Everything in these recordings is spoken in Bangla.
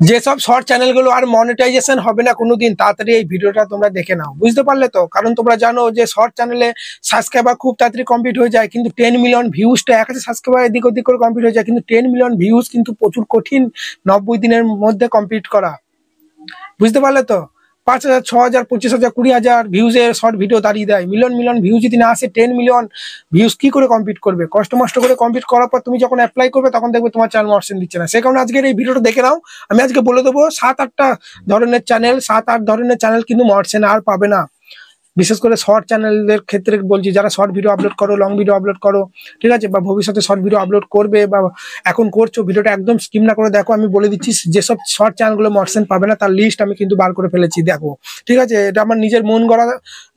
যেসব শর্ট চ্যানেলগুলো আর মনিটাইজেশন হবে না কোনোদিন, তাড়াতাড়ি এই ভিডিওটা তোমরা দেখে নাও, বুঝতে পারলে তো? কারণ তোমরা জানো যে শর্ট চ্যানেলে সাবস্ক্রাইবার খুব তাড়াতাড়ি কমপ্লিট হয়ে যায়, কিন্তু 10 মিলিয়ন ভিউজটা 1000 সাবস্ক্রাইবার এদিক ওদিক করে কমপ্লিট হয়ে যায়, কিন্তু 10 মিলিয়ন ভিউজ কিন্তু প্রচুর কঠিন 90 দিনের মধ্যে কমপ্লিট করা, বুঝতে পারলে তো? 5000, 6000, 25000, 20000 ভিউজের শর্ট ভিডিও দাঁড়িয়ে দেয়। মিলিয়ন মিলিয়ন ভিউজ যদি না আসে, 10 মিলিয়ন ভিউজ কি করে কমপ্লিট করবে? কষ্ট মষ্ট করে কমপ্লিট করার পর তুমি যখন অ্যাপ্লাই করবে তখন দেখবে তোমার চ্যানেল অপশন দিচ্ছে না। সে কারণে আজকের এই ভিডিওটা দেখে নাও। আমি আজকে বলে দেবো 7-8টা ধরনের চ্যানেল, 7-8 ধরনের চ্যানেল কিন্তু মর্সেন আর পাবে না। বিশেষ করে শর্ট চ্যানেলের ক্ষেত্রে বলছি, যারা শর্ট ভিডিও আপলোড করো, লং ভিডিও আপলোড করো, ঠিক আছে, বা ভবিষ্যতে শর্ট ভিডিও আপলোড করবে বা এখন করছো, ভিডিওটা একদম স্কিপ না করে দেখো। আমি বলে দিচ্ছি যেসব শর্ট চ্যানেলগুলো মর্সেন পাবে না তার লিস্ট আমি কিন্তু বার করে ফেলেছি, দেখো, ঠিক আছে? এটা আমার নিজের মন গড়া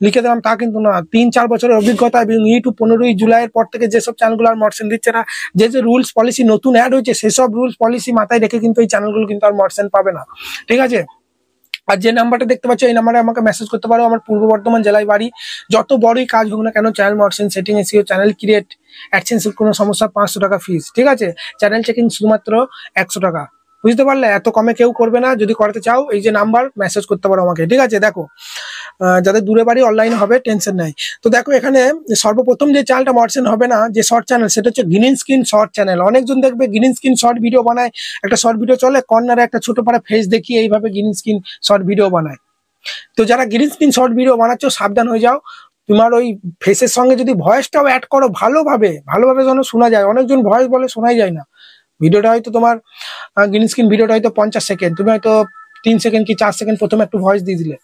লিখে দিলাম তা কিন্তু না, 3-4 বছরের অভিজ্ঞতা এবং ইউটিউব 15ই জুলাইয়ের পর থেকে যেসব চ্যানেলগুলো আর মর্সেন দিচ্ছে না, যে যে রুলস পলিসি নতুন অ্যাড হয়েছে, সেসব রুলস পলিসি মাথায় রেখে কিন্তু এই চ্যানেলগুলো কিন্তু আর মর্সেন পাবে না, ঠিক আছে? আর যে নাম্বারটা দেখতে পাচ্ছ এই নাম্বারে আমাকে মেসেজ করতে পারো। আমার পূর্ব বর্ধমান জেলায় বাড়ি। যত বড়ই কাজ হোক না কেন, চ্যানেল মর্সেন, সেটিং, এসইও, চ্যানেল ক্রিয়েট, অ্যাডসেন্সের কোনো সমস্যা, 500 টাকা ফিস, ঠিক আছে? চ্যানেল চেকিং শুধুমাত্র 100 টাকা, বুঝতে পারলে? এত কমে কেউ করবে না। যদি করতে চাও এই যে নাম্বার, মেসেজ করতে পারো আমাকে, ঠিক আছে? দেখো, যাদের দূরে বাড়ি অনলাইনে হবে, টেনশন নাই। তো দেখো এখানে সর্বপ্রথম যে চ্যানেলটা মর্সেন হবে না, যে শর্ট চ্যানেল, সেটা হচ্ছে গ্রিন স্ক্রিন শর্ট চ্যানেল। অনেকজন দেখবে গ্রিন স্ক্রিন শর্ট ভিডিও বানায়, একটা শর্ট ভিডিও চলে, কর্নারে একটা ছোট পাড়া ফেস দেখিয়ে এইভাবে গ্রিন স্ক্রিন শর্ট ভিডিও বানায়। তো যারা গ্রিন স্ক্রিন শর্ট ভিডিও বানাচ্ছ, সাবধান হয়ে যাও। তোমার ওই ফেসের সঙ্গে যদি ভয়েসটাও অ্যাড করো, ভালোভাবে ভালোভাবে যেন শোনা যায়। অনেকজন ভয়েস বলে শোনাই যায় না। ভিডিওটা হয়তো তোমার গ্রিন স্ক্রিন ভিডিওটা হয়তো 50 সেকেন্ড, তুমি হয়তো 3 সেকেন্ড কি 4 সেকেন্ড প্রথমে একটু ভয়েস দিয়ে দিলে,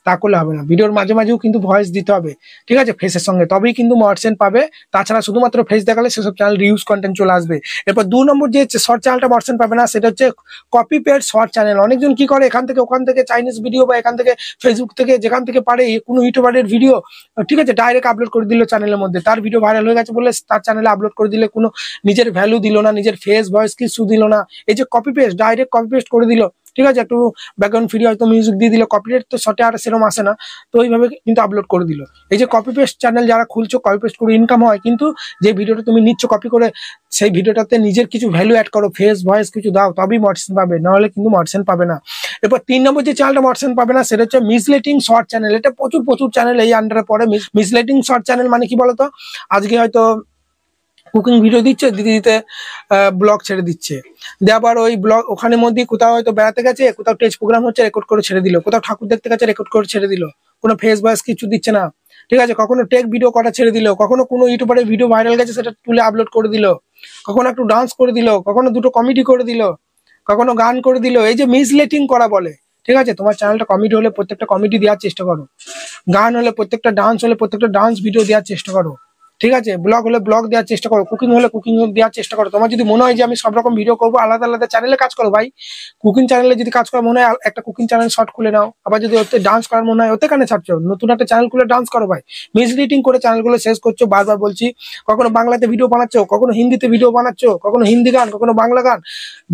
তা করলে হবে না। ভিডিওর মাঝে মাঝেও কিন্তু ভয়েস দিতে হবে, ঠিক আছে, ফেসের সঙ্গে, তবেই কিন্তু মর্সেন পাবে। তাছাড়া শুধুমাত্র ফেস দেখালে সেসব চ্যানেল রিউজ কন্টেন্ট চলে আসবে। এরপর 2 নম্বর যে শর্ট চ্যানেলটা মর্সেন পাবে না, সেটা হচ্ছে কপি পেস্ট শর্ট চ্যানেল। অনেকজন কি করে, এখান থেকে ওখান থেকে চাইনিজ ভিডিও বা এখান থেকে ফেসবুক থেকে যেখান থেকে পারে কোনো ইউটিউবারের ভিডিও, ঠিক আছে, ডাইরেক্ট আপলোড করে দিল চ্যানেলের মধ্যে। তার ভিডিও ভাইরাল হয়ে গেছে বলে তার চ্যানেলে আপলোড করে দিলে, কোনো নিজের ভ্যালু দিল না, নিজের ফেস ভয়েস কিছু দিল না। এই যে copy paste, direct copy paste করে দিল, ঠিক আছে, একটু ব্যাকগ্রাউন্ড ফ্রি হয়তো মিউজিক দিয়ে দিল, কপিরাইট তো শর্টে আর সেরকম আসে না, তো ওইভাবে কিন্তু আপলোড করে দিল। এই যে কপি পেস্ট চ্যানেল যারা খুলছো, কপি পেস্ট করে ইনকাম হয়, কিন্তু যে ভিডিওটা তুমি নিচ্ছ কপি করে, সেই ভিডিওটাতে নিজের কিছু ভ্যালু অ্যাড করো, ফেস ভয়েস কিছু দাও, তবেই মর্সেন পাবে, নাহলে কিন্তু মর্সেন পাবে না। এরপর 3 নম্বর যে চ্যানেলটা মর্সেন পাবে না, সেটা হচ্ছে মিসলেটিং শর্ট চ্যানেল। এটা প্রচুর প্রচুর চ্যানেল এই আন্ডারে পড়ে। মিসলেটিং শর্ট চ্যানেল মানে কি বলতো? আজকে হয়তো কুকিং ভিডিও দিচ্ছে, দিতে দিতে ব্লগ ছেড়ে দিচ্ছে, আবার ওই ব্লগ ওখানে মধ্যে কোথাও হয়তো বেড়াতে গেছে, কোথাও টেস্ট প্রোগ্রাম হচ্ছে, রেকর্ড করে ছেড়ে দিল, কোথাও ঠাকুর দেখতে গেছে, রেকর্ড করে ছেড়ে দিল, কোনো ফেস ভয়েস কিছু দিচ্ছে না, ঠিক আছে? কখনো টেক ভিডিও করা ছেড়ে দিল, কখনো কোনো ইউটিউবারের ভিডিও ভাইরাল গেছে সেটা তুলে আপলোড করে দিল, কখনো একটু ডান্স করে দিল, কখনো দুটো কমেডি করে দিল, কখনো গান করে দিল। এই যে মিসলেটিং করা বলে, ঠিক আছে? তোমার চ্যানেলটা কমেডি হলে প্রত্যেকটা কমেডি দেওয়ার চেষ্টা করো, গান হলে প্রত্যেকটা, ডান্স হলে প্রত্যেকটা ডান্স ভিডিও দেওয়ার চেষ্টা করো, ঠিক আছে? ব্লগ হলে ব্লগ দেওয়ার চেষ্টা করো, কুকিং হলে কুকিং দেওয়ার চেষ্টা করো। তোমার যদি মনে হয় যে আমি সব রকম ভিডিও করবো, আলাদা আলাদা চ্যানেলে কাজ করো ভাই। কুকিং চ্যানেলে যদি কাজ করার মনে হয়, একটা কুকিং চ্যানেল শর্ট খুলে নাও। আবার যদি ওতে ডান্স করার মনে হয়, ওতে কানে ছাড়ছো, নতুন একটা চ্যানেল খুলে ডান্স করো ভাই। মিসলিডিং করে চ্যানেলগুলো শেষ করছো, বারবার বলছি। কখনো বাংলাতে ভিডিও বানাচ্ছো, কখনো হিন্দিতে ভিডিও বানাচ্ছো, কখনো হিন্দি গান, কখনো বাংলা গান,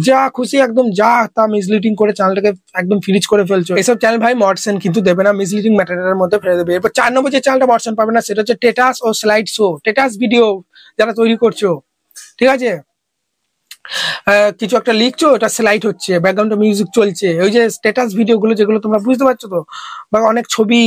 যা খুশি একদম যা তা মিসলিডিং করে চ্যানেলটাকে একদম ফিনিশ করে ফেলছো। এসব চ্যানেল ভাই মর্সেন কিন্তু দেবে না, মিসলিডিং ম্যাটেরিয়ালের মধ্যে ফেলে দেবে। এরপর 4 নম্বর যে চ্যানেলটা মর্সেন পাবে না, সেটা হচ্ছে স্ট্যাটাস ও স্লাইড শো। স্ট্যাটাস ভিডিও যারা তৈরি করছো, ঠিক আছে, কিছু একটা লিখছো, এটা স্লাইড হচ্ছে, ব্যাকগ্রাউন্ডে মিউজিক চলছে, ওই যে স্ট্যাটাস ভিডিও গুলো যেগুলো তোমরা বুঝতে পারছো তো, বা অনেক ছবি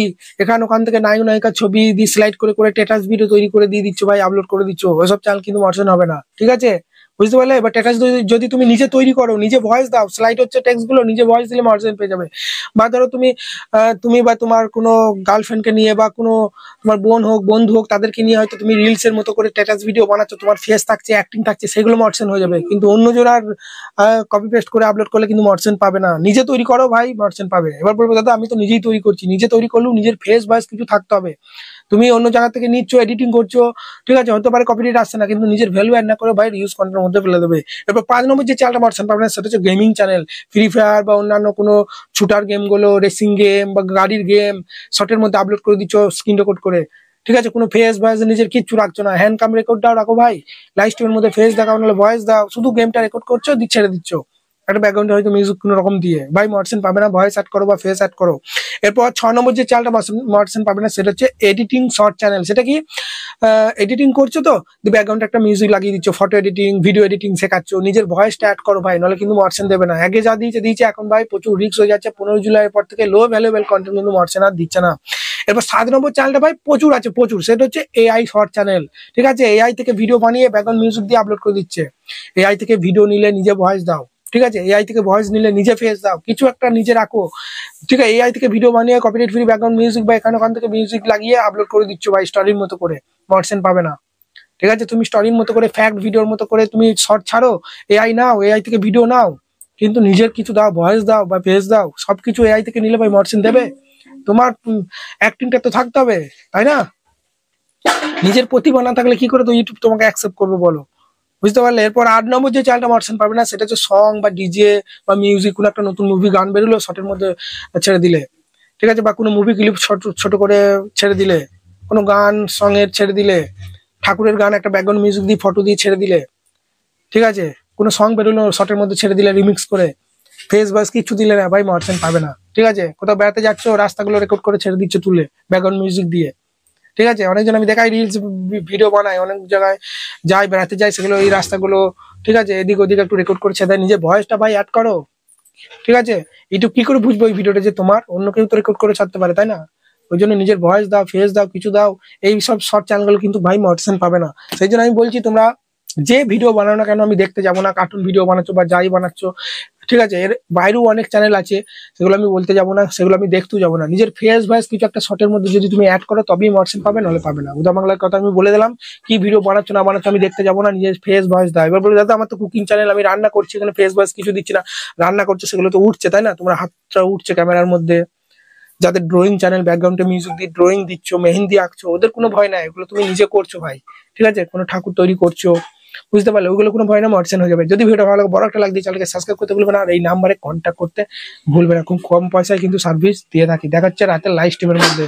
এখান ওখান থেকে নায়ক নায়িকার ছবি দিয়ে স্লাইড করে করে স্ট্যাটাস ভিডিও তৈরি করে দিয়ে দিচ্ছ ভাই, আপলোড করে দিচ্ছ, ওইসব চ্যানেল কিন্তু মর্সেন হবে না, ঠিক আছে? বুঝতে পারলে? এবার স্ট্যাটাস যদি তুমি নিজে তৈরি করো, নিজে ভয়েস দাও, স্লাইড হচ্ছে টেক্সট গুলো, নিজে ভয়েস দিলে মর্সেন পেয়ে যাবে। বা ধরো তুমি বা তোমার কোনো গার্লফ্রেন্ডকে নিয়ে বা কোনো তোমার বোন হোক, বন্ধু হোক, তাদেরকে নিয়ে হয়তো তুমি রিলস এর মতো করে স্ট্যাটাস ভিডিও বানাচ্ছ, তোমার ফেস থাকছে, অ্যাক্টিং থাকছে, সেগুলো মর্সেন হয়ে যাবে। কিন্তু অন্য জোড়ার কপি পেস্ট করে আপলোড করলে কিন্তু মর্সেন পাবে না। নিজে তৈরি করো ভাই, মর্সেন পাবে। এবার বলবো দাদা আমি তো নিজেই তৈরি করছি, নিজে তৈরি করলেও নিজের ফেস ভয়েস কিছু থাকতে হবে। তুমি অন্য জায়গা থেকে নিচ্ছ, এডিটিং করছো, ঠিক আছে, হতে পারে কপিরাইট আসছে না, কিন্তু নিজের ভ্যালু অ্যাড না করে ভাই ইউজ কন্টেন্টের মধ্যে ফেলে দেবে। এরপর 5 নম্বর যে চ্যানেলটা মর্সেন পাবে না, সেটা হচ্ছে গেমিং চ্যানেল। ফ্রি ফায়ার বা অন্যান্য কোনো শুটার গেম গুলো, রেসিং গেম বা গাড়ির গেম শর্টের মধ্যে আপলোড করে দিচ্ছ স্ক্রিন রেকর্ড করে, ঠিক আছে, কোনো ফেস ভয়েস নিজের কিচ্ছু রাখছো না, হ্যান্ড কাম রেকর্ডটাও রাখো ভাই, লাইভ স্ট্রিমের মধ্যে ফেস দেখাও, নাহলে ভয়েস দাও, শুধু গেমটা রেকর্ড করছো, ছেড়ে দিচ্ছ, একটা ব্যাকগ্রাউন্ডে হয়তো মিউজিক কোনো রকম দিয়ে, ভাই মডসেন পাবে না। ভয়েস অ্যাড করো বা ফেস অ্যাড করো। এরপর 6 নম্বর যে চ্যানেলটা মডসেন পাবে না সেটা হচ্ছে এডিটিং শর্ট চ্যানেল। সেটা কি, এডিটিং করছো তো ব্যাকগ্রাউন্ডে একটা মিউজিক লাগিয়ে দিচ্ছ, ফটো এডিটিং ভিডিও এডিটিং শেখাচ্ছ, নিজের ভয়েসটা অ্যাড করো ভাই, নাহলে কিন্তু মডসেন দেবে না। আগে যা দিয়েছে এখন ভাই প্রচুর রিস্ক হয়ে যাচ্ছে। 15 জুলাইয়ের পর থেকে লো ভ্যালুয়েবল কন্টেন্ট কিন্তু মডসেন আর দিচ্ছে না। এরপর 7 নম্বর চ্যানেলটা ভাই প্রচুর আছে, প্রচুর, সেটা হচ্ছে এআই শর্ট চ্যানেল। ঠিক আছে, এআই থেকে ভিডিও বানিয়ে ব্যাকগ্রাউন্ড মিউজিক দিয়ে আপলোড করে দিচ্ছে। এআই থেকে ভিডিও নিলে নিজে ভয়েস দাও, ঠিক আছে, এআই থেকে ভয়েস নিলে নিজে ফেস দাও, কিছু একটা নিজে রাখো, ঠিক আছে। এআই থেকে ভিডিও বানিয়ে কপিরাইট ফ্রি ব্যাকগ্রাউন্ড মিউজিক বা ওখান থেকে মিউজিক লাগিয়ে আপলোড করে দিচ্ছ ভাই, স্টোরির মতো করে, মডসেন পাবে না। ঠিক আছে, তুমি স্টোরির মতো করে ফ্যাক্ট ভিডিওর মতো করে তুমি শর্ট ছাড়ো, এআই নাও, এআই থেকে ভিডিও নাও, কিন্তু নিজের কিছু দাও, ভয়েস দাও বা ফেস দাও, সবকিছু এআই থেকে নিলে ভাই মডসেন দেবে? তোমার অ্যাক্টিংটা তো থাকতে হবে, তাই না? নিজের প্রতিভা না থাকলে কি করে তো ইউটিউব তোমাকে অ্যাকসেপ্ট করবে বলো? বুঝতে পারলে? এরপর 8 নম্বর যে চ্যানেলটা মডসেন পাবে না সেটা হচ্ছে সং বা ডিজে বা মিউজিক, কোনো একটা নতুন মুভি গান বেরোলো শর্টের মধ্যে ছেড়ে দিলে, ঠিক আছে, বা কোনো মুভি ক্লিপ ছোট করে ছেড়ে দিলে, কোনো গান সং এর ছেড়ে দিলে, ঠাকুরের গান একটা ব্যাকগ্রাউন্ড মিউজিক দিয়ে ফটো দিয়ে ছেড়ে দিলে, ঠিক আছে, কোনো সং বেরোলো শর্টের মধ্যে ছেড়ে দিলে রিমিক্স করে, ফেস ভয়েস কিছু দিলে না ভাই, মডসেন পাবে না। ঠিক আছে, কোথাও বেড়াতে যাচ্ছ, রাস্তাগুলো রেকর্ড করে ছেড়ে দিচ্ছ তুলে ব্যাকগ্রাউন্ড মিউজিক দিয়ে, ঠিক আছে, অনেকজন আমি দেখাই রিলস ভিডিও বানাই, অনেক জায়গায় যাই বেড়াতে যাই, সেগুলো এই রাস্তাগুলো, ঠিক আছে, এদিক ওদিক একটু রেকর্ড করে ছেড়ে দেয়, নিজের ভয়েসটা ভাই অ্যাড করো। ঠিক আছে, ইউটিউব কি করে বুঝবো এই ভিডিওটা যে তোমার? অন্য কেউ তো রেকর্ড করে ছাড়তে পারে, তাই না? ওই জন্য নিজের ভয়েস দাও, ফেস দাও, কিছু দাও, এই সব শর্ট চ্যানেলগুলো কিন্তু ভাই মডসেন পাবে না। সেই জন্য আমি বলছি তোমরা যে ভিডিও বানাও না কেন আমি দেখতে যাবো না, কার্টুন ভিডিও বানাচ্ছো বা যাই বানাচ্ছো, ঠিক আছে, এর বাইরেও অনেক চ্যানেল আছে, সেগুলো আমি বলতে যাবো না, সেগুলো আমি দেখতেও যাবো না। নিজের ফেস ভয়েস কিছু একটা শর্টের মধ্যে যদি তুমি অ্যাড করো তবেই মডসেন পাবে, নাহলে পাবে না। উদা বাংলার কথা আমি বলে দিলাম, কি ভিডিও বানাচ্ছো না বানাচ্ছো আমি দেখতে যাবো না, নিজের ফেস ভয়েস দাও। এবার বলে দাদা আমার তো কুকিং চ্যানেল, আমি রান্না করছি, এখানে ফেস ভয়েস কিছু দিচ্ছি না, রান্না করছো সেগুলো তো উঠছে, তাই না? তোমার হাতটা উঠছে ক্যামেরার মধ্যে। যাদের ড্রয়িং চ্যানেল ব্যাকগ্রাউন্ডে মিউজিক দিয়ে ড্রয়িং দিচ্ছ, মেহেন্দি আঁকছো, ওদের কোনো ভয় নাই, এগুলো তুমি নিজে করছো ভাই, ঠিক আছে, কোনো ঠাকুর তৈরি করছো, বুঝতে পারলে, ওইগুলো কোনো ভয় না, মডসেন হয়ে যাবে। যদি ভিডিও ভালো লাগে, বড় একটা লাইক দিয়ে চ্যানেলকে সাবস্ক্রাইব করতে ভুলবে না, আর এই নাম্বারে কন্ট্যাক্ট করতে ভুলবে না। খুব কম পয়সায় কিন্তু সার্ভিস দিয়ে থাকি। দেখা হচ্ছে রাতের লাইভ স্ট্রিমের মধ্যে।